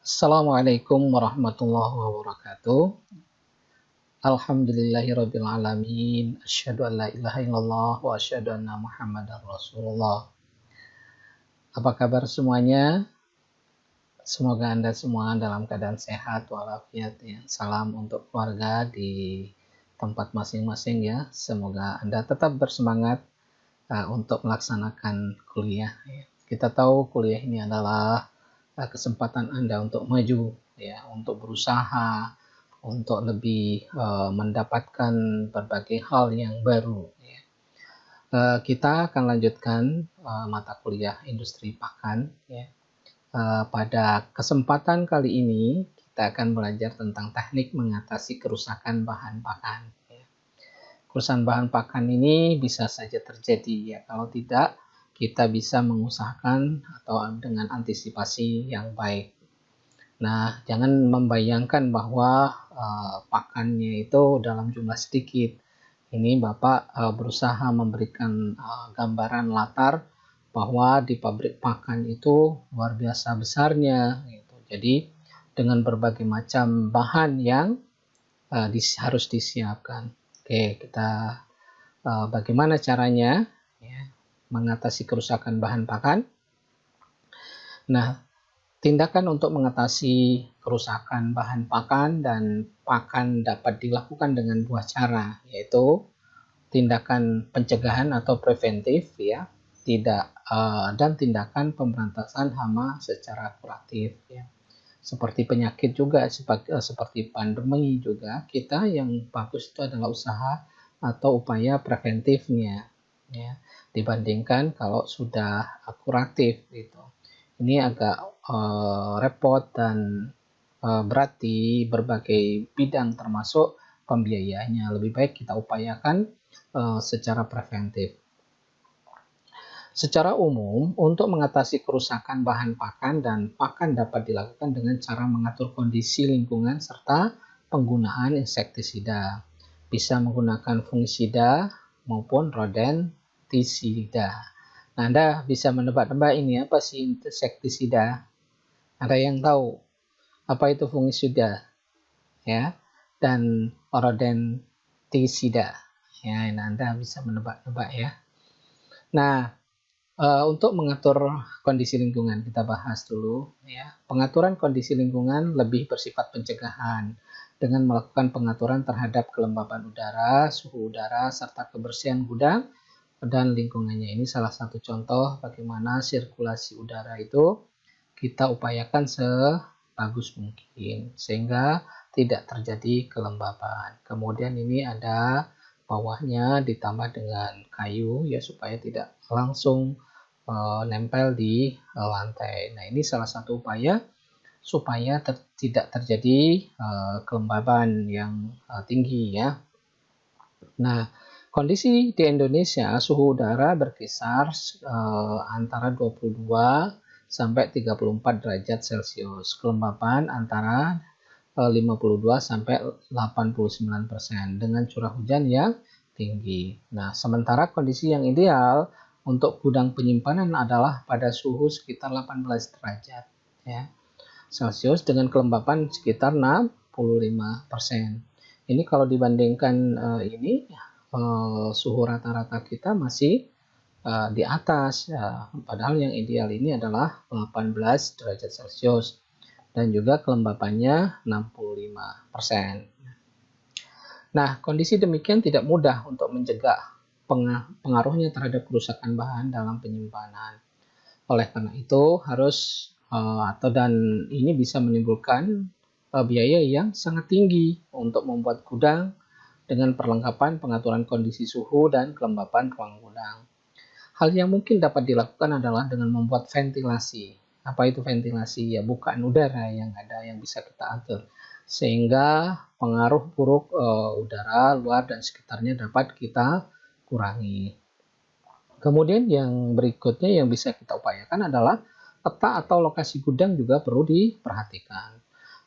Assalamualaikum warahmatullahi wabarakatuh. Alhamdulillahirabbil alamin. Asyhadu an la ilaha illallah wa asyhadu anna Muhammadar Rasulullah. Apa kabar semuanya? Semoga Anda semua dalam keadaan sehat walafiat ya. Salam untuk keluarga di tempat masing-masing ya. Semoga Anda tetap bersemangat untuk melaksanakan kuliah ya. Kita tahu kuliah ini adalah kesempatan Anda untuk maju ya, untuk berusaha untuk lebih mendapatkan berbagai hal yang baru ya. Kita akan lanjutkan mata kuliah industri pakan ya. Pada kesempatan kali ini kita akan belajar tentang teknik mengatasi kerusakan bahan pakan ya. Kerusakan bahan pakan ini bisa saja terjadi ya, kalau tidak kita bisa mengusahakan atau dengan antisipasi yang baik. Nah, jangan membayangkan bahwa pakannya itu dalam jumlah sedikit. Ini Bapak berusaha memberikan gambaran latar bahwa di pabrik pakan itu luar biasa besarnya. Gitu. Jadi dengan berbagai macam bahan yang harus disiapkan. Oke, kita bagaimana caranya ya, mengatasi kerusakan bahan pakan. Nah, tindakan untuk mengatasi kerusakan bahan pakan dan pakan dapat dilakukan dengan dua cara, yaitu tindakan pencegahan atau preventif ya, dan tindakan pemberantasan hama secara kuratif ya. Seperti penyakit juga, seperti pandemi juga, kita yang bagus itu adalah usaha atau upaya preventifnya ya, dibandingkan kalau sudah kuratif gitu. Ini agak repot dan berat di berbagai bidang termasuk pembiayaannya. Lebih baik kita upayakan secara preventif. Secara umum, untuk mengatasi kerusakan bahan pakan dan pakan dapat dilakukan dengan cara mengatur kondisi lingkungan serta penggunaan insektisida. Bisa menggunakan fungisida maupun rodentisida. Nah, Anda bisa menebak-nebak ini apa sih insektisida? Ada yang tahu apa itu fungisida? Ya, dan rodentisida. Ya, nah Anda bisa menebak-nebak ya. Nah, untuk mengatur kondisi lingkungan kita bahas dulu ya. Pengaturan kondisi lingkungan lebih bersifat pencegahan dengan melakukan pengaturan terhadap kelembapan udara, suhu udara, serta kebersihan gudang dan lingkungannya. Ini salah satu contoh bagaimana sirkulasi udara itu kita upayakan sebagus mungkin sehingga tidak terjadi kelembapan. Kemudian ini ada bawahnya ditambah dengan kayu ya supaya tidak langsung nempel di lantai. Nah, ini salah satu upaya supaya tidak terjadi kelembaban yang tinggi ya. Nah, kondisi di Indonesia suhu udara berkisar antara 22 sampai 34 derajat Celcius. Kelembapan antara 52 sampai 89% dengan curah hujan yang tinggi. Nah, sementara kondisi yang ideal untuk gudang penyimpanan adalah pada suhu sekitar 18 derajat ya, Celcius dengan kelembapan sekitar 65%. Ini kalau dibandingkan suhu rata-rata kita masih di atas padahal yang ideal ini adalah 18 derajat Celcius dan juga kelembapannya 65%. Nah, kondisi demikian tidak mudah untuk mencegah pengaruhnya terhadap kerusakan bahan dalam penyimpanan. Oleh karena itu harus dan ini bisa menimbulkan biaya yang sangat tinggi untuk membuat gudang dengan perlengkapan pengaturan kondisi suhu dan kelembapan ruang gudang. Hal yang mungkin dapat dilakukan adalah dengan membuat ventilasi. Apa itu ventilasi? Ya, bukaan udara yang ada yang bisa kita atur sehingga pengaruh buruk udara luar dan sekitarnya dapat kita kurangi. Kemudian yang berikutnya yang bisa kita upayakan adalah peta atau lokasi gudang juga perlu diperhatikan.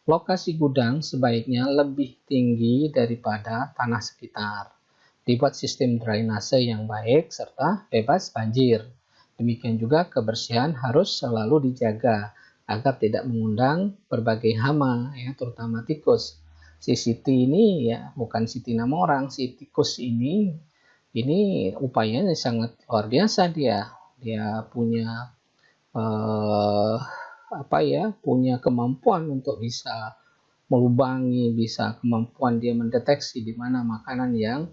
Lokasi gudang sebaiknya lebih tinggi daripada tanah sekitar. Dibuat sistem drainase yang baik serta bebas banjir. Demikian juga kebersihan harus selalu dijaga agar tidak mengundang berbagai hama, ya, terutama tikus. Si Siti ini ya bukan Siti nama orang, si tikus ini upayanya sangat luar biasa dia. Dia punya punya kemampuan untuk bisa melubangi, bisa kemampuan dia mendeteksi di mana makanan yang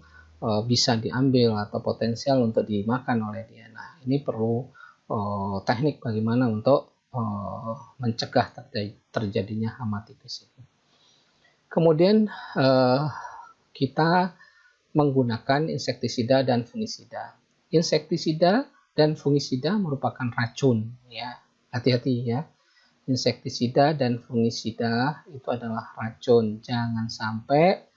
bisa diambil atau potensial untuk dimakan oleh dia. Nah, ini perlu teknik bagaimana untuk mencegah terjadinya hama tikus ini. Kemudian kita menggunakan insektisida dan fungisida. Insektisida dan fungisida merupakan racun, ya. Hati-hati ya. Insektisida dan fungisida itu adalah racun. Jangan sampai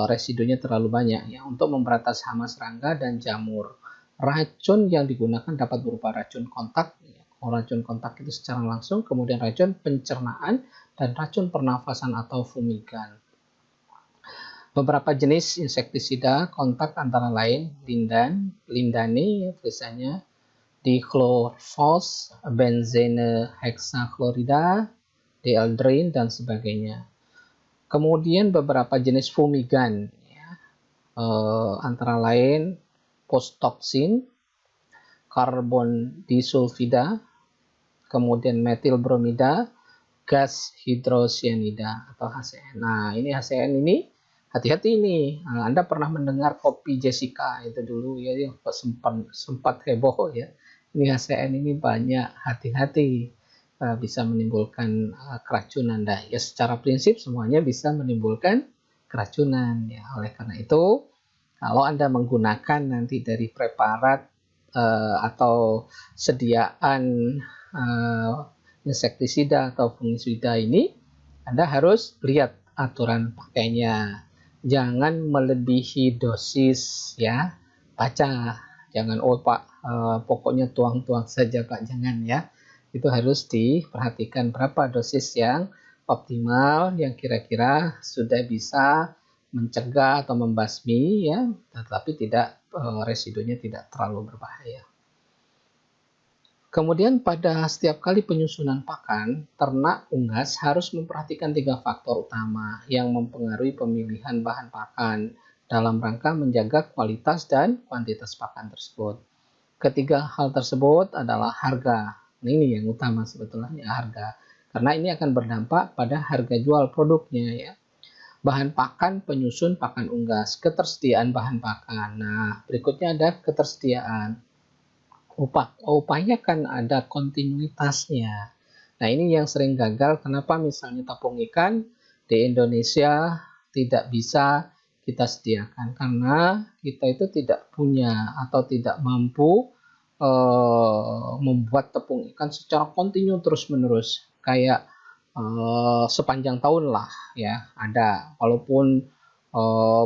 residunya terlalu banyak ya untuk memberantas hama serangga dan jamur. Racun yang digunakan dapat berupa racun kontak, ya. Racun kontak itu secara langsung, kemudian racun pencernaan dan racun pernafasan atau fumigan. Beberapa jenis insektisida kontak antara lain lindane ya, tulisannya, dichlorphos, benzene hexachlorida, dieldrin, dan sebagainya. Kemudian beberapa jenis fumigan, ya, antara lain postoksin, karbon disulfida, kemudian metil bromida, gas hidrosianida atau HCN. Nah, ini HCN ini hati-hati ini. Anda pernah mendengar kopi Jessica itu dulu ya, sempat heboh ya. Ini HCN ini banyak, hati-hati, bisa menimbulkan keracunan. Nah, ya secara prinsip semuanya bisa menimbulkan keracunan ya. Oleh karena itu, kalau Anda menggunakan nanti dari preparat atau sediaan insektisida atau fungisida ini, Anda harus lihat aturan pakainya. Jangan melebihi dosis ya. Baca, jangan Pak pokoknya tuang-tuang saja Pak, jangan ya. Itu harus diperhatikan berapa dosis yang optimal, yang kira-kira sudah bisa mencegah atau membasmi ya, tetapi tidak residunya tidak terlalu berbahaya. Kemudian pada setiap kali penyusunan pakan, ternak unggas harus memperhatikan 3 faktor utama yang mempengaruhi pemilihan bahan pakan dalam rangka menjaga kualitas dan kuantitas pakan tersebut. Ketiga hal tersebut adalah harga. Ini yang utama sebetulnya, harga. Karena ini akan berdampak pada harga jual produknya ya. Bahan pakan penyusun pakan unggas, ketersediaan bahan pakan. Nah, berikutnya ada ketersediaan. Upayakan ada kontinuitasnya. Nah, ini yang sering gagal. Kenapa misalnya tepung ikan di Indonesia tidak bisa kita sediakan? Karena kita itu tidak punya atau tidak mampu membuat tepung ikan secara kontinu terus-menerus. Kayak sepanjang tahun lah ya ada. Walaupun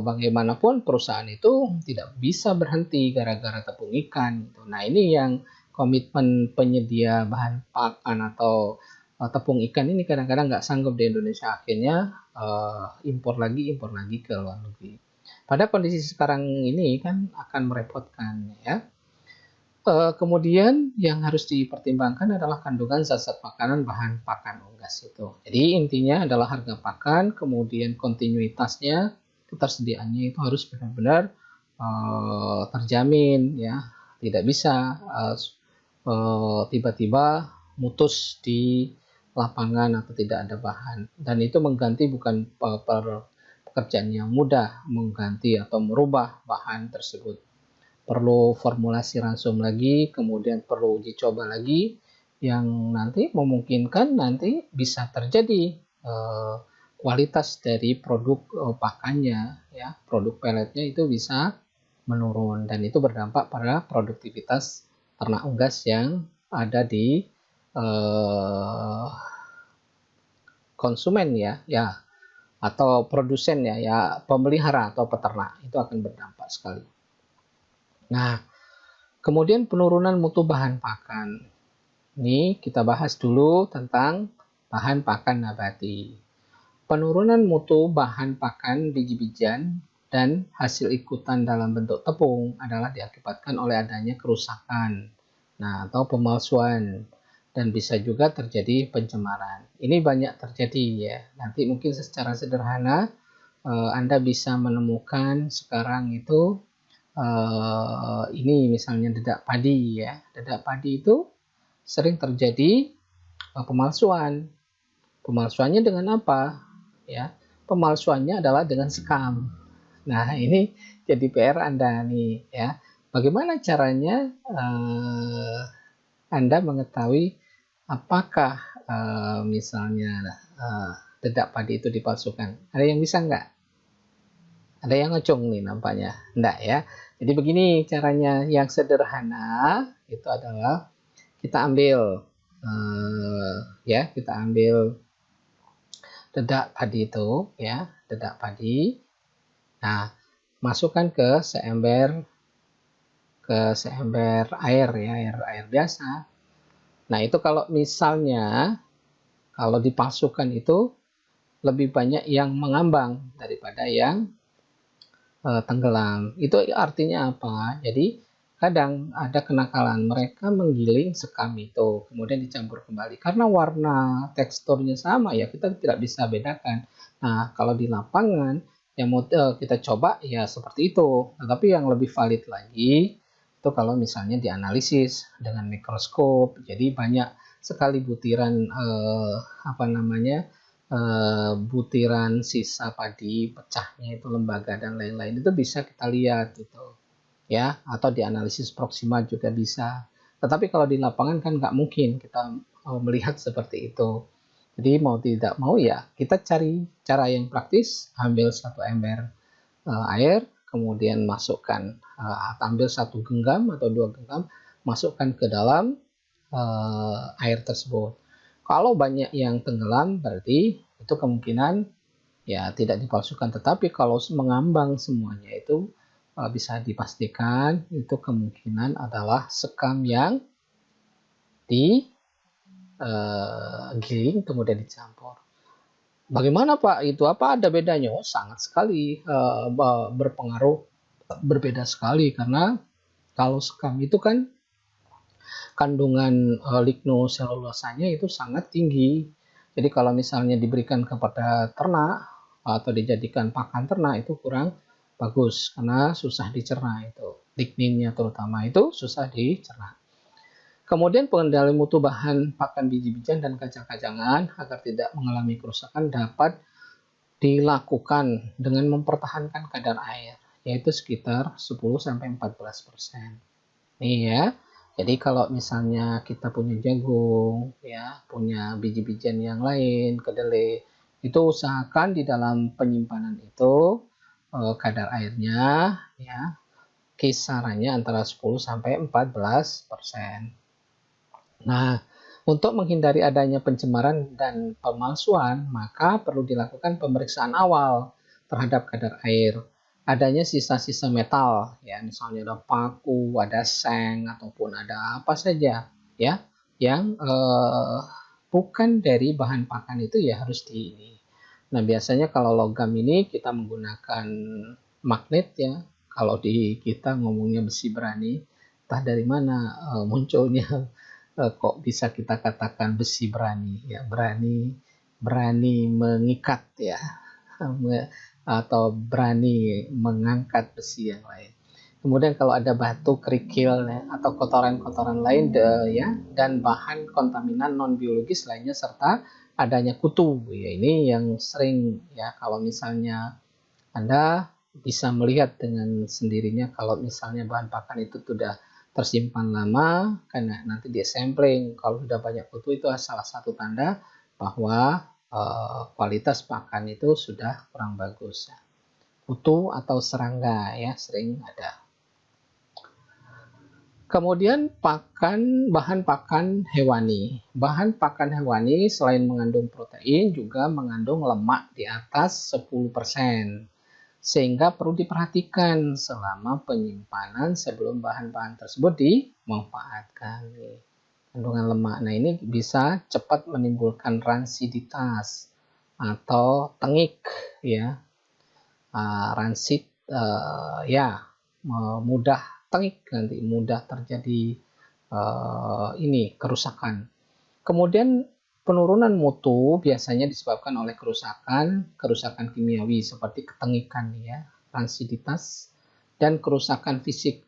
bagaimanapun perusahaan itu tidak bisa berhenti gara-gara tepung ikan. Nah, ini yang komitmen penyedia bahan pakan atau tepung ikan ini kadang-kadang nggak sanggup di Indonesia, akhirnya impor lagi ke luar negeri. Pada kondisi sekarang ini kan akan merepotkan ya. Kemudian yang harus dipertimbangkan adalah kandungan zat-zat makanan bahan pakan unggas itu. Jadi intinya adalah harga pakan, kemudian kontinuitasnya, ketersediaannya itu harus benar-benar terjamin ya. Tidak bisa tiba-tiba mutus di lapangan atau tidak ada bahan. Dan itu mengganti bukan pekerjaan yang mudah, mengganti atau merubah bahan tersebut. Perlu formulasi ransum lagi, kemudian perlu uji coba lagi, yang nanti memungkinkan nanti bisa terjadi kualitas dari produk pakannya ya, produk peletnya itu bisa menurun, dan itu berdampak pada produktivitas ternak unggas yang ada di konsumen ya atau produsen ya pemelihara atau peternak, itu akan berdampak sekali. Nah, kemudian penurunan mutu bahan pakan. Ini kita bahas dulu tentang bahan pakan nabati. Penurunan mutu bahan pakan biji-bijian dan hasil ikutan dalam bentuk tepung adalah diakibatkan oleh adanya kerusakan, atau pemalsuan dan bisa juga terjadi pencemaran. Ini banyak terjadi ya. Nanti mungkin secara sederhana Anda bisa menemukan sekarang itu ini misalnya dedak padi ya. Dedak padi itu sering terjadi pemalsuan. Pemalsuannya dengan apa? Ya, pemalsuannya adalah dengan sekam. Nah, ini jadi PR Anda nih ya. Bagaimana caranya Anda mengetahui apakah misalnya dedak padi itu dipalsukan? Ada yang bisa nggak? Ada yang ngecung nih nampaknya. Enggak ya. Jadi begini caranya yang sederhana itu adalah kita ambil kita ambil dedak padi itu ya, dedak padi. Nah, masukkan ke seember air ya, air biasa. Nah, itu kalau misalnya kalau dipalsukan itu lebih banyak yang mengambang daripada yang tenggelam. Itu artinya apa? Jadi kadang ada kenakalan mereka menggiling sekam itu kemudian dicampur kembali karena warna teksturnya sama ya kita tidak bisa bedakan. Nah kalau di lapangan yang mau kita coba ya seperti itu. Nah, tapi yang lebih valid lagi itu kalau misalnya dianalisis dengan mikroskop. Jadi banyak sekali butiran butiran sisa padi pecahnya itu lembaga dan lain-lain itu bisa kita lihat gitu ya, atau dianalisis proksima juga bisa. Tetapi kalau di lapangan kan nggak mungkin kita melihat seperti itu. Jadi mau tidak mau ya kita cari cara yang praktis, ambil satu ember air, kemudian masukkan ambil satu genggam atau dua genggam, masukkan ke dalam air tersebut. Kalau banyak yang tenggelam berarti itu kemungkinan ya tidak dipalsukan. Tetapi kalau mengambang semuanya itu bisa dipastikan itu kemungkinan adalah sekam yang digiling kemudian dicampur. Bagaimana Pak itu? Apa ada bedanya? Oh, sangat sekali berpengaruh, berbeda sekali karena kalau sekam itu kan kandungan lignoselulosanya itu sangat tinggi. Jadi kalau misalnya diberikan kepada ternak atau dijadikan pakan ternak itu kurang bagus karena susah dicerna itu. Ligninnya terutama itu susah dicerna. Kemudian pengendali mutu bahan pakan biji-bijian dan kacang-kacangan agar tidak mengalami kerusakan dapat dilakukan dengan mempertahankan kadar air yaitu sekitar 10-14%. Nih ya. Jadi kalau misalnya kita punya jagung, ya, punya biji-bijian yang lain, kedelai, itu usahakan di dalam penyimpanan itu kadar airnya, ya, kisarannya antara 10-14%. Nah, untuk menghindari adanya pencemaran dan pemalsuan, maka perlu dilakukan pemeriksaan awal terhadap kadar air. Adanya sisa-sisa metal, ya, misalnya ada paku, ada seng, ataupun ada apa saja, ya, yang bukan dari bahan pakan itu ya harus di. Nah, biasanya kalau logam ini kita menggunakan magnet ya. Kalau di kita ngomongnya besi berani, entah dari mana munculnya kok bisa kita katakan besi berani ya, berani mengikat ya atau berani mengangkat besi yang lain. Kemudian kalau ada batu, kerikil ya, atau kotoran-kotoran lain ya dan bahan kontaminan non biologis lainnya serta adanya kutu ya, ini yang sering ya kalau misalnya Anda bisa melihat dengan sendirinya kalau misalnya bahan pakan itu sudah tersimpan lama karena nanti di sampling kalau sudah banyak kutu itu salah satu tanda bahwa kualitas pakan itu sudah kurang bagus. Kutu atau serangga ya sering ada. Kemudian bahan pakan hewani. Bahan pakan hewani selain mengandung protein juga mengandung lemak di atas 10%. Sehingga perlu diperhatikan selama penyimpanan sebelum bahan-bahan tersebut dimanfaatkan. Kandungan lemak. Nah, ini bisa cepat menimbulkan ransiditas atau tengik ya. Ransid ya mudah tengik nanti, mudah terjadi kerusakan. Kemudian penurunan mutu biasanya disebabkan oleh kerusakan kimiawi seperti ketengikan ya, ransiditas dan kerusakan fisik.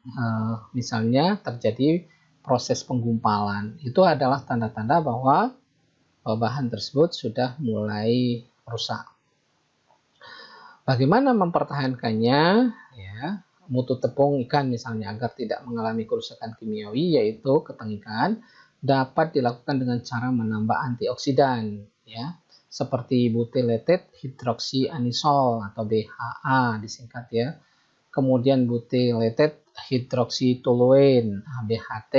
Misalnya terjadi proses penggumpalan. Itu adalah tanda-tanda bahwa bahan tersebut sudah mulai rusak. Bagaimana mempertahankannya? Ya, mutu tepung ikan misalnya agar tidak mengalami kerusakan kimiawi yaitu ketengikan dapat dilakukan dengan cara menambah antioksidan ya seperti butylated hidroksyanisol atau BHA disingkat ya. Kemudian butylated hidroksitoluene BHT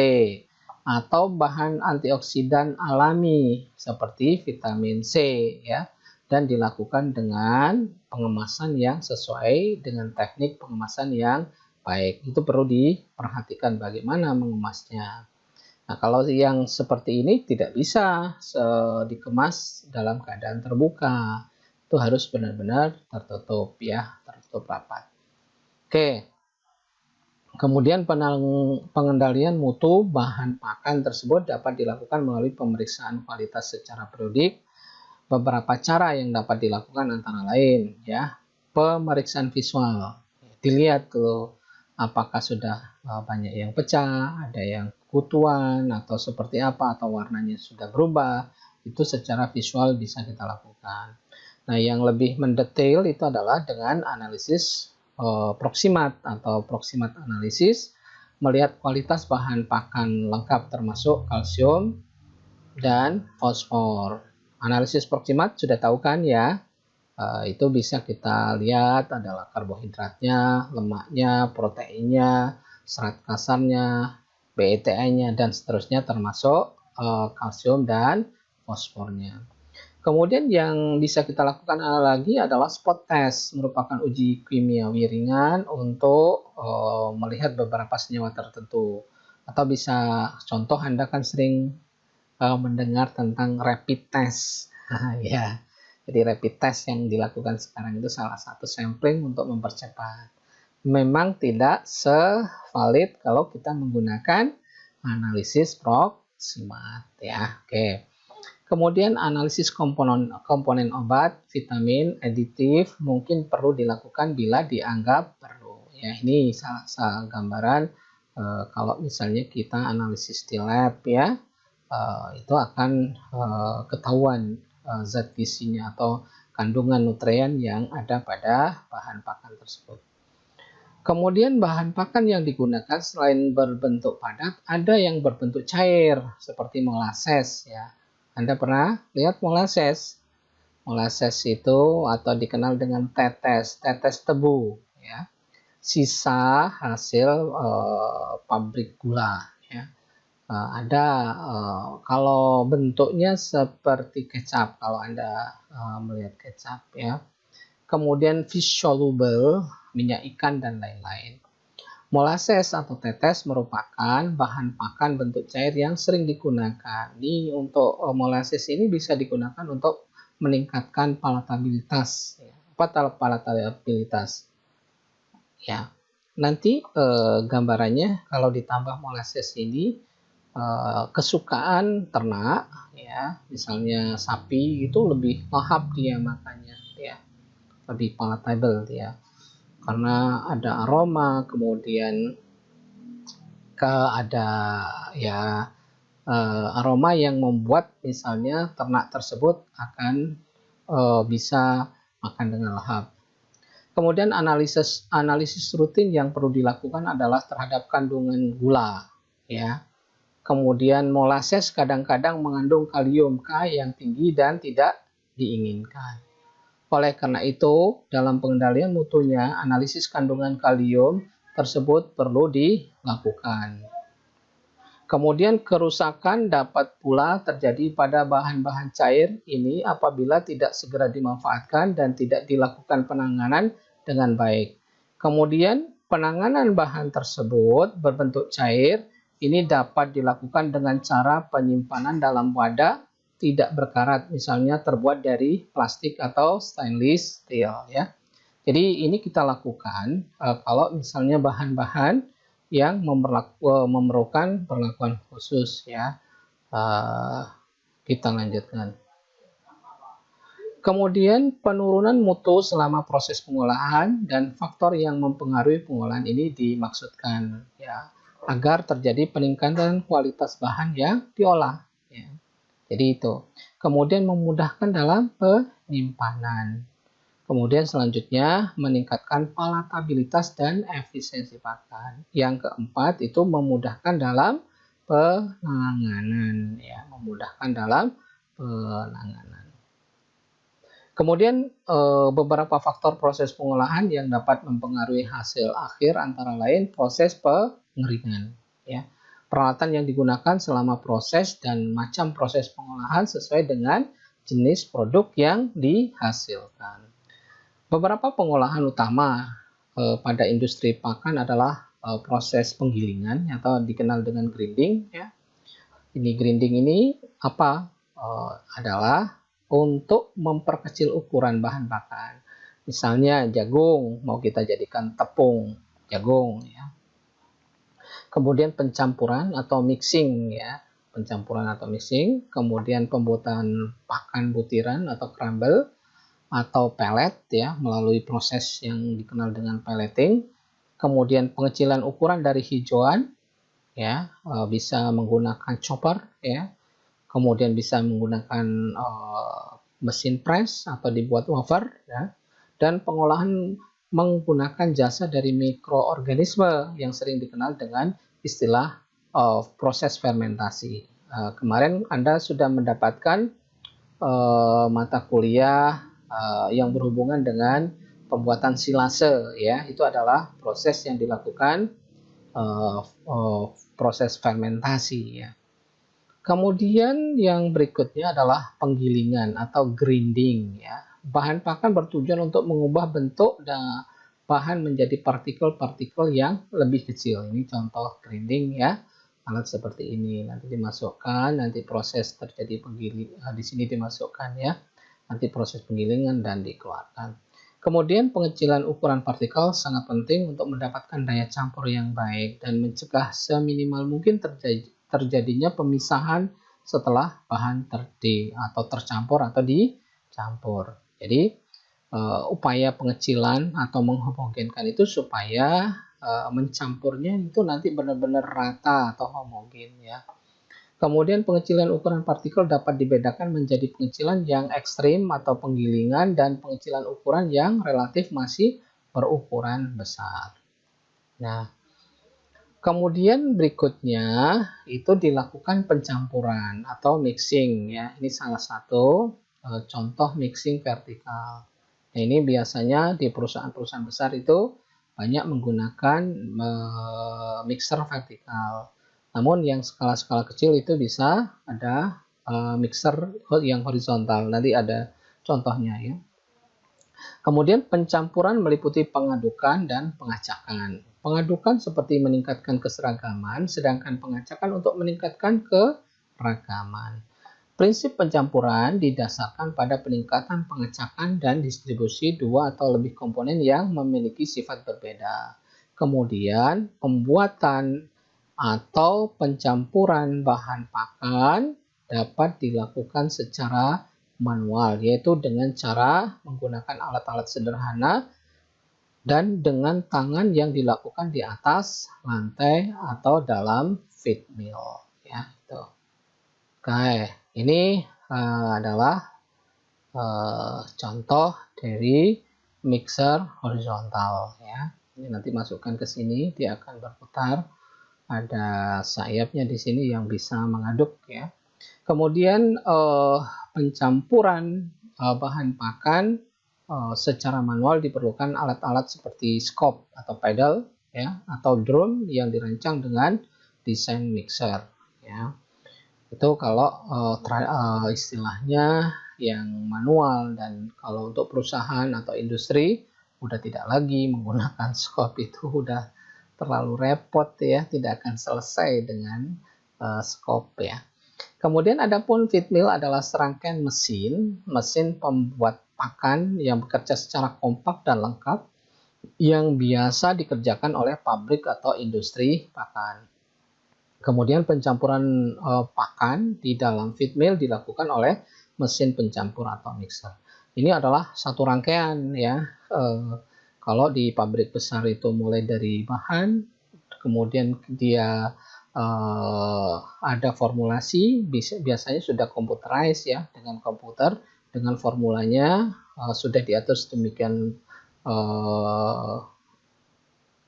atau bahan antioksidan alami seperti vitamin C ya dan dilakukan dengan pengemasan yang sesuai dengan teknik pengemasan yang baik. Itu perlu diperhatikan bagaimana mengemasnya. Nah, kalau yang seperti ini tidak bisa dikemas dalam keadaan terbuka. Itu harus benar-benar tertutup ya, tertutup rapat. Oke. Kemudian pengendalian mutu bahan pakan tersebut dapat dilakukan melalui pemeriksaan kualitas secara periodik. Beberapa cara yang dapat dilakukan antara lain ya, pemeriksaan visual. Dilihat tuh apakah sudah banyak yang pecah, ada yang kutuan atau seperti apa atau warnanya sudah berubah. Itu secara visual bisa kita lakukan. Nah, yang lebih mendetail itu adalah dengan analisis proximat atau proximat analisis, melihat kualitas bahan pakan lengkap termasuk kalsium dan fosfor. Analisis proximat sudah tahu kan ya, itu bisa kita lihat adalah karbohidratnya, lemaknya, proteinnya, serat kasarnya, BETI-nya, dan seterusnya termasuk kalsium dan fosfornya. Kemudian yang bisa kita lakukan lagi adalah spot test, merupakan uji kimiawi ringan untuk melihat beberapa senyawa tertentu. Atau bisa contoh Anda kan sering mendengar tentang rapid test. Ya, jadi rapid test yang dilakukan sekarang itu salah satu sampling untuk mempercepat. Memang tidak sevalid kalau kita menggunakan analisis proximat ya. Oke. Kemudian analisis komponen obat, vitamin, aditif mungkin perlu dilakukan bila dianggap perlu. Ya, ini salah gambaran kalau misalnya kita analisis di lab ya, itu akan ketahuan zat gizinya atau kandungan nutrien yang ada pada bahan pakan tersebut. Kemudian bahan pakan yang digunakan selain berbentuk padat, ada yang berbentuk cair seperti molasses ya. Anda pernah lihat molasses? Molasses itu atau dikenal dengan tetes tebu ya. Sisa hasil pabrik gula ya. Kalau bentuknya seperti kecap kalau Anda melihat kecap ya. Kemudian fish soluble, minyak ikan dan lain-lain. Molasses atau tetes merupakan bahan pakan bentuk cair yang sering digunakan. Ini untuk molasses ini bisa digunakan untuk meningkatkan palatabilitas. Apa palatabilitas? Ya, nanti gambarannya kalau ditambah molasses ini kesukaan ternak, ya, misalnya sapi itu lebih lahap dia makannya, ya, lebih palatable dia. Karena ada aroma, kemudian ada ya aroma yang membuat misalnya ternak tersebut akan bisa makan dengan lahap. Kemudian analisis rutin yang perlu dilakukan adalah terhadap kandungan gula, ya. Kemudian molasses kadang-kadang mengandung kalium K yang tinggi dan tidak diinginkan. Oleh karena itu, dalam pengendalian mutunya, analisis kandungan kalium tersebut perlu dilakukan. Kemudian kerusakan dapat pula terjadi pada bahan-bahan cair ini apabila tidak segera dimanfaatkan dan tidak dilakukan penanganan dengan baik. Kemudian penanganan bahan tersebut berbentuk cair ini dapat dilakukan dengan cara penyimpanan dalam wadah tidak berkarat, misalnya terbuat dari plastik atau stainless steel ya. Jadi ini kita lakukan kalau misalnya bahan-bahan yang memerlukan perlakuan khusus ya. Kita lanjutkan. Kemudian penurunan mutu selama proses pengolahan dan faktor yang mempengaruhi pengolahan ini dimaksudkan ya agar terjadi peningkatan kualitas bahan yang diolah. Ya. Jadi itu. Kemudian memudahkan dalam penyimpanan. Kemudian selanjutnya meningkatkan palatabilitas dan efisiensi pakan. Yang keempat itu memudahkan dalam penanganan ya, memudahkan dalam penanganan. Kemudian beberapa faktor proses pengolahan yang dapat mempengaruhi hasil akhir antara lain proses pengeringan ya. Peralatan yang digunakan selama proses dan macam proses pengolahan sesuai dengan jenis produk yang dihasilkan. Beberapa pengolahan utama pada industri pakan adalah proses penggilingan atau dikenal dengan grinding ya. Ini grinding ini apa? Adalah untuk memperkecil ukuran bahan pakan. Misalnya jagung mau kita jadikan tepung jagung ya. Kemudian pencampuran atau mixing ya, pencampuran atau mixing, kemudian pembuatan pakan butiran atau crumble atau pellet ya melalui proses yang dikenal dengan pelleting. Kemudian pengecilan ukuran dari hijauan ya, bisa menggunakan chopper ya. Kemudian bisa menggunakan mesin press atau dibuat wafer ya. Dan pengolahan menggunakan jasa dari mikroorganisme yang sering dikenal dengan istilah proses fermentasi. Kemarin Anda sudah mendapatkan mata kuliah yang berhubungan dengan pembuatan silase ya, itu adalah proses yang dilakukan proses fermentasi ya. Kemudian yang berikutnya adalah penggilingan atau grinding ya. Bahan pakan bertujuan untuk mengubah bentuk dan bahan menjadi partikel-partikel yang lebih kecil. Ini contoh grinding ya. Alat seperti ini nanti dimasukkan, nanti proses terjadi penggilingan di sini dimasukkan ya. Nanti proses penggilingan dan dikeluarkan. Kemudian pengecilan ukuran partikel sangat penting untuk mendapatkan daya campur yang baik dan mencegah seminimal mungkin terjadinya pemisahan setelah bahan tercampur atau dicampur. Jadi upaya pengecilan atau menghomogenkan itu supaya mencampurnya itu nanti benar-benar rata atau homogen ya. Kemudian pengecilan ukuran partikel dapat dibedakan menjadi pengecilan yang ekstrim atau penggilingan dan pengecilan ukuran yang relatif masih berukuran besar. Nah, kemudian berikutnya itu dilakukan pencampuran atau mixing ya. Ini salah satu contoh mixing vertikal. Nah, ini biasanya di perusahaan-perusahaan besar itu banyak menggunakan mixer vertikal. Namun yang skala-skala kecil itu bisa ada mixer yang horizontal. Nanti ada contohnya ya. Kemudian pencampuran meliputi pengadukan dan pengacakan. Pengadukan seperti meningkatkan keseragaman, sedangkan pengacakan untuk meningkatkan keragaman. Prinsip pencampuran didasarkan pada peningkatan pengacakan dan distribusi dua atau lebih komponen yang memiliki sifat berbeda. Kemudian pembuatan atau pencampuran bahan pakan dapat dilakukan secara manual, yaitu dengan cara menggunakan alat-alat sederhana dan dengan tangan yang dilakukan di atas lantai atau dalam feed mill ya itu. Oke, ini adalah contoh dari mixer horizontal ya. Ini nanti masukkan ke sini, dia akan berputar. Ada sayapnya di sini yang bisa mengaduk ya. Kemudian pencampuran bahan pakan secara manual diperlukan alat-alat seperti scope atau pedal ya atau drum yang dirancang dengan desain mixer ya. Itu kalau istilahnya yang manual, dan kalau untuk perusahaan atau industri udah tidak lagi menggunakan scope, itu udah terlalu repot ya, tidak akan selesai dengan scope ya. Kemudian adapun feed mill adalah serangkaian mesin pembuat pakan yang bekerja secara kompak dan lengkap yang biasa dikerjakan oleh pabrik atau industri pakan. Kemudian pencampuran pakan di dalam feed mill dilakukan oleh mesin pencampur atau mixer. Ini adalah satu rangkaian ya. Kalau di pabrik besar itu mulai dari bahan, kemudian dia ada formulasi, biasanya sudah computerized ya, dengan komputer, dengan formulanya sudah diatur sedemikian,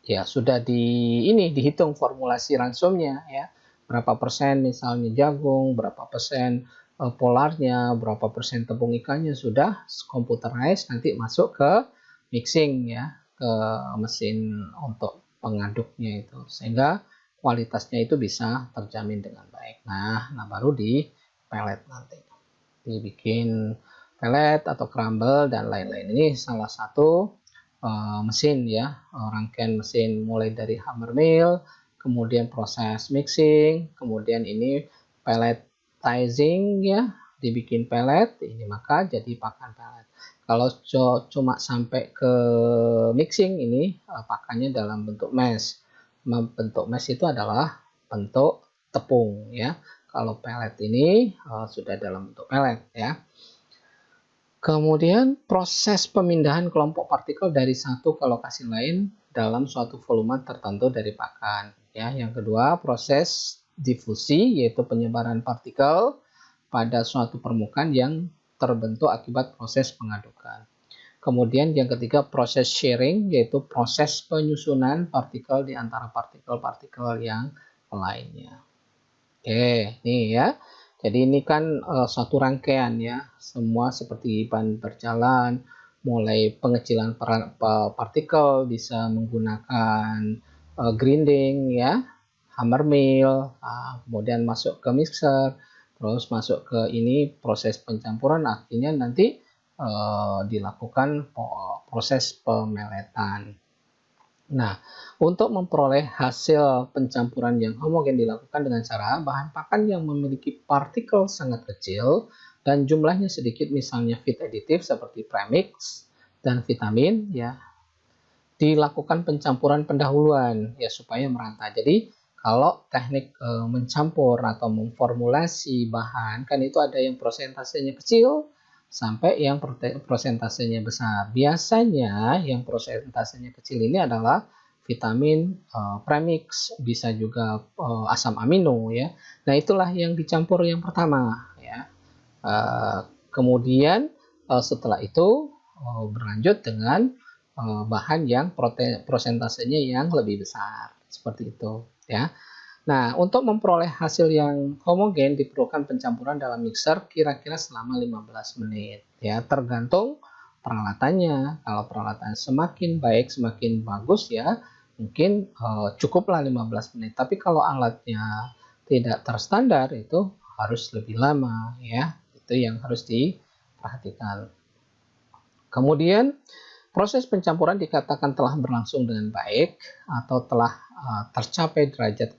ya sudah dihitung formulasi ransumnya ya, berapa persen misalnya jagung, berapa persen polarnya, berapa persen tepung ikannya, sudah computerized, nanti masuk ke mixing ya, ke mesin untuk pengaduknya itu, sehingga kualitasnya itu bisa terjamin dengan baik. Nah baru di pellet, nanti dibikin pellet atau crumble dan lain-lain. Ini salah satu mesin ya, rangkaian mesin mulai dari hammer mill, kemudian proses mixing, kemudian ini pelletizing ya, dibikin pellet, ini maka jadi pakan pellet. Kalau cuma sampai ke mixing, ini pakannya dalam bentuk mash. Bentuk mash itu adalah bentuk tepung ya. Kalau pellet ini sudah dalam bentuk pellet ya. Kemudian proses pemindahan kelompok partikel dari satu ke lokasi lain dalam suatu volume tertentu dari pakan. Ya, yang kedua proses difusi, yaitu penyebaran partikel pada suatu permukaan yang terbentuk akibat proses pengadukan. Kemudian yang ketiga proses shearing, yaitu proses penyusunan partikel di antara partikel-partikel yang lainnya. Oke, nih ya. Jadi ini kan suatu rangkaian ya, semua seperti ban berjalan, mulai pengecilan partikel bisa menggunakan grinding ya, hammer mill, kemudian masuk ke mixer, terus masuk ke ini proses pencampuran, akhirnya nanti dilakukan proses pemeletan. Nah, untuk memperoleh hasil pencampuran yang homogen dilakukan dengan cara bahan pakan yang memiliki partikel sangat kecil dan jumlahnya sedikit, misalnya feed additive seperti premix dan vitamin ya, dilakukan pencampuran pendahuluan ya supaya merata. Jadi kalau teknik mencampur atau memformulasi bahan kan itu ada yang prosentasenya kecil sampai yang prosentasenya besar. Biasanya yang prosentasenya kecil ini adalah vitamin premix, bisa juga asam amino ya. Nah, itulah yang dicampur yang pertama ya. Kemudian setelah itu berlanjut dengan bahan yang prosentasenya yang lebih besar, seperti itu ya. Nah, untuk memperoleh hasil yang homogen diperlukan pencampuran dalam mixer kira-kira selama 15 menit ya, tergantung peralatannya. Kalau peralatan semakin baik, semakin bagus ya, mungkin cukuplah 15 menit. Tapi kalau alatnya tidak terstandar itu harus lebih lama ya. Itu yang harus diperhatikan. Kemudian proses pencampuran dikatakan telah berlangsung dengan baik atau telah tercapai derajat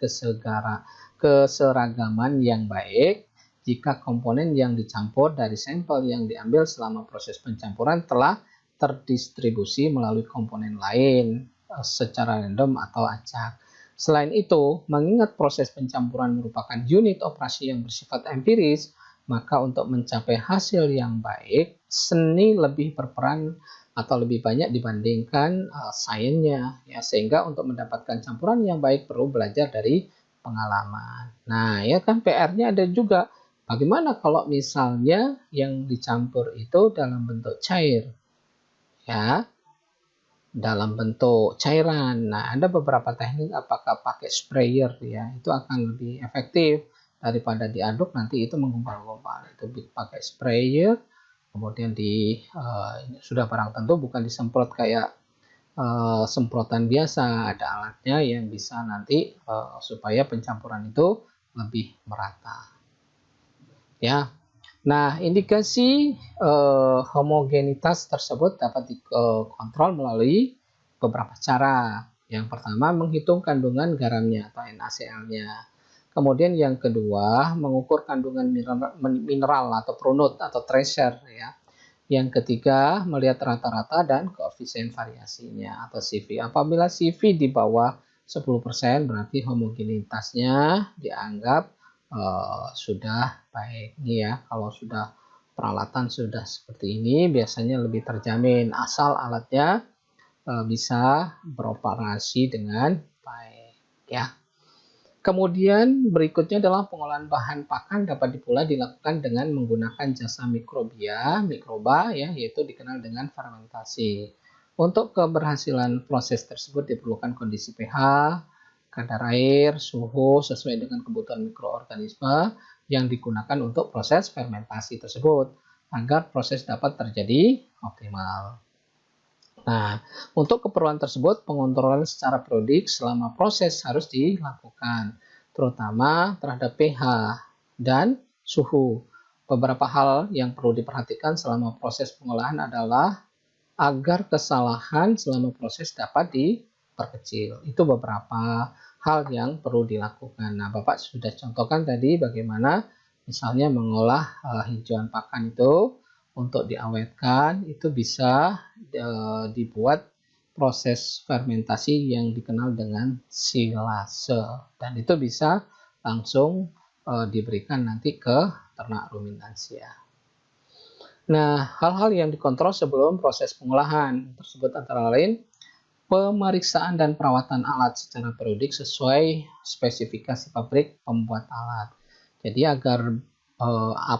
keseragaman yang baik jika komponen yang dicampur dari sampel yang diambil selama proses pencampuran telah terdistribusi melalui komponen lain secara random atau acak. Selain itu, mengingat proses pencampuran merupakan unit operasi yang bersifat empiris, maka untuk mencapai hasil yang baik, seni lebih berperan atau lebih banyak dibandingkan sainsnya ya, sehingga untuk mendapatkan campuran yang baik perlu belajar dari pengalaman. Nah, ya kan PR-nya ada juga. Bagaimana kalau misalnya yang dicampur itu dalam bentuk cair? Ya, dalam bentuk cairan. Nah, ada beberapa teknik, apakah pakai sprayer ya, itu akan lebih efektif daripada diaduk nanti itu menggumpal-gumpal. Itu pakai sprayer. Kemudian sudah barang tentu bukan disemprot kayak semprotan biasa, ada alatnya yang bisa nanti supaya pencampuran itu lebih merata ya. Nah, indikasi homogenitas tersebut dapat dikontrol melalui beberapa cara. Yang pertama, menghitung kandungan garamnya atau NaCl-nya. Kemudian yang kedua, mengukur kandungan mineral atau prunut atau tracer ya. Yang ketiga, melihat rata-rata dan koefisien variasinya atau CV. Apabila CV di bawah 10% berarti homogenitasnya dianggap sudah baik. Ini ya, kalau sudah peralatan sudah seperti ini biasanya lebih terjamin asal alatnya bisa beroperasi dengan baik ya. Kemudian berikutnya adalah pengolahan bahan pakan dapat pula dilakukan dengan menggunakan jasa mikroba ya, yaitu dikenal dengan fermentasi. Untuk keberhasilan proses tersebut diperlukan kondisi pH, kadar air, suhu sesuai dengan kebutuhan mikroorganisme yang digunakan untuk proses fermentasi tersebut agar proses dapat terjadi optimal. Nah, untuk keperluan tersebut, pengontrolan secara periodik selama proses harus dilakukan, terutama terhadap pH dan suhu. Beberapa hal yang perlu diperhatikan selama proses pengolahan adalah agar kesalahan selama proses dapat diperkecil. Itu beberapa hal yang perlu dilakukan. Nah, Bapak sudah contohkan tadi bagaimana misalnya mengolah hijauan pakan itu untuk diawetkan, itu bisa dibuat proses fermentasi yang dikenal dengan silase, dan itu bisa langsung diberikan nanti ke ternak ruminansia. Nah, hal-hal yang dikontrol sebelum proses pengolahan tersebut antara lain pemeriksaan dan perawatan alat secara periodik sesuai spesifikasi pabrik pembuat alat. Jadi agar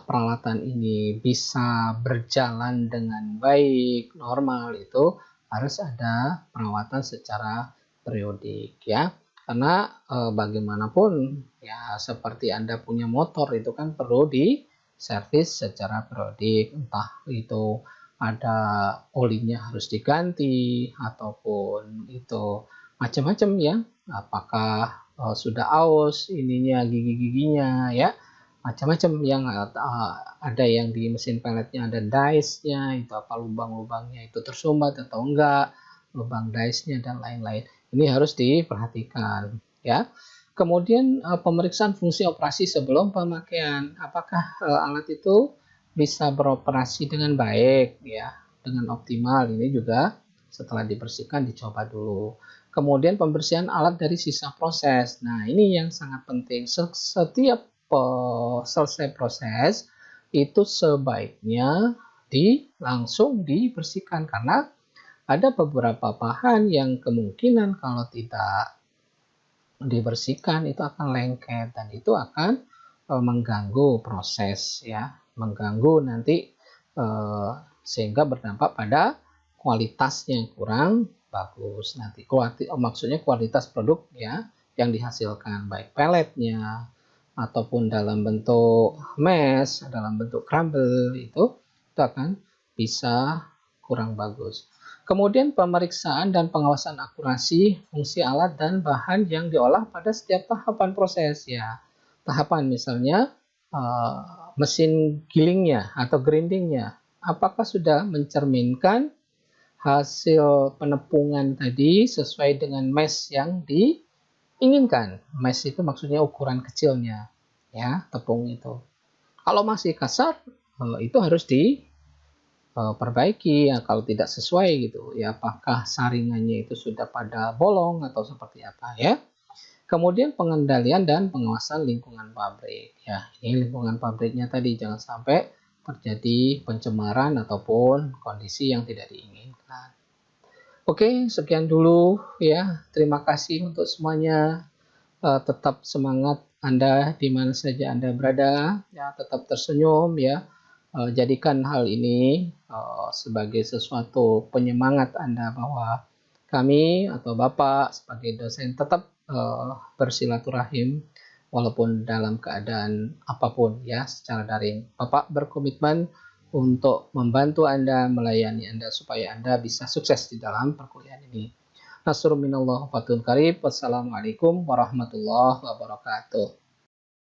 peralatan ini bisa berjalan dengan baik, normal, itu harus ada perawatan secara periodik ya. Karena bagaimanapun ya, seperti Anda punya motor itu kan perlu diservis secara periodik, entah itu ada olinya harus diganti ataupun itu macam-macam ya, apakah sudah aus ininya, gigi-giginya ya, macam-macam yang ada yang di mesin pelletnya ada dice-nya, itu apa lubang-lubangnya itu tersumbat atau enggak, lubang dice-nya dan lain-lain. Ini harus diperhatikan ya. Kemudian pemeriksaan fungsi operasi sebelum pemakaian, apakah alat itu bisa beroperasi dengan baik ya, dengan optimal. Ini juga setelah dibersihkan dicoba dulu. Kemudian pembersihan alat dari sisa proses. Nah, ini yang sangat penting. Setiap selesai proses itu sebaiknya langsung dibersihkan, karena ada beberapa bahan yang kemungkinan kalau tidak dibersihkan itu akan lengket dan itu akan mengganggu proses ya, mengganggu nanti sehingga berdampak pada kualitasnya yang kurang bagus nanti. Maksudnya kualitas produk ya yang dihasilkan, baik pelletnya ataupun dalam bentuk mash, dalam bentuk crumble, itu akan bisa kurang bagus. Kemudian pemeriksaan dan pengawasan akurasi fungsi alat dan bahan yang diolah pada setiap tahapan proses ya. Tahapan misalnya mesin gilingnya atau grindingnya, apakah sudah mencerminkan hasil penepungan tadi sesuai dengan mesh yang diinginkan. Mesh itu maksudnya ukuran kecilnya ya, tepung itu. Kalau masih kasar itu harus diperbaiki ya, kalau tidak sesuai gitu ya, apakah saringannya itu sudah pada bolong atau seperti apa ya. Kemudian pengendalian dan pengawasan lingkungan pabrik ya, ini lingkungan pabriknya tadi jangan sampai terjadi pencemaran ataupun kondisi yang tidak diinginkan. Oke, sekian dulu ya. Terima kasih untuk semuanya. Tetap semangat Anda di mana saja Anda berada ya, tetap tersenyum ya. Jadikan hal ini sebagai sesuatu penyemangat Anda bahwa kami atau Bapak sebagai dosen tetap bersilaturahim walaupun dalam keadaan apapun ya, secara daring. Bapak berkomitmen untuk membantu Anda, melayani Anda supaya Anda bisa sukses di dalam perkuliahan ini. Nasrun minallah wa fatun qarib. Wassalamualaikum warahmatullahi wabarakatuh.